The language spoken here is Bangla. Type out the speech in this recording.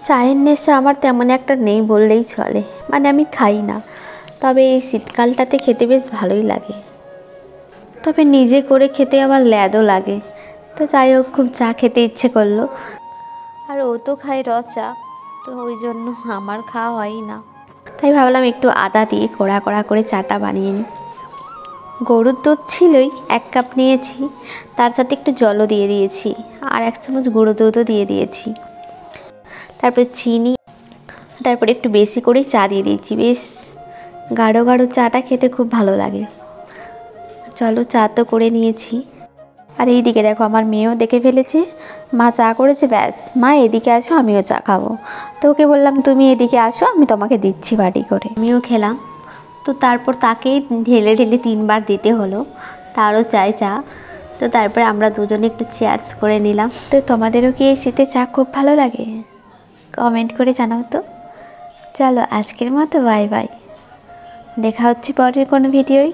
চায়ের নেশা আমার তেমন একটা নেই বললেই চলে, মানে আমি খাই না, তবে এই শীতকালটাতে খেতে বেশ ভালোই লাগে। তবে নিজে করে খেতে আমার ল্যাদও লাগে। তো যাই হোক, খুব চা খেতে ইচ্ছে করলো, আর ও তো খায় র চা, তো ওই জন্য আমার খাওয়া হয়ই না। তাই ভাবলাম একটু আদা দিয়ে কড়া কড়া করে চাটা বানিয়ে নিই। গরুর দুধ ছিলই, 1 কাপ নিয়েছি, তার সাথে একটু জলও দিয়ে দিয়েছি, আর 1 চামচ গুঁড়ো দুধও দিয়ে দিয়েছি, তারপর চিনি, তারপরে একটু বেশি করেই চা দিয়ে দিয়েছি। বেশ গাঢ় গাঢ় চাটা খেতে খুব ভালো লাগে। চলো, চা তো করে নিয়েছি। আর এইদিকে দেখো, আমার মেয়েও দেখে ফেলেছে, মা চা করেছে, ব্যাস মা এদিকে আসো আমিও চা খাবো। তো ওকে বললাম তুমি এদিকে আসো, আমি তোমাকে দিচ্ছি বাটি করে। আমিও খেলাম। তো তারপর তাকেই ঢেলে ঢেলে 3 বার দিতে হলো, তারও চাই চা। তো তারপরে আমরা দুজনে একটু চেয়ার্স করে নিলাম। তো তোমাদেরও কি এই শীতে চা খুব ভালো লাগে? কমেন্ট করে জানাও তো। চলো আজকের মতো বাই বাই, দেখা হচ্ছে পরের কোনো ভিডিওয়।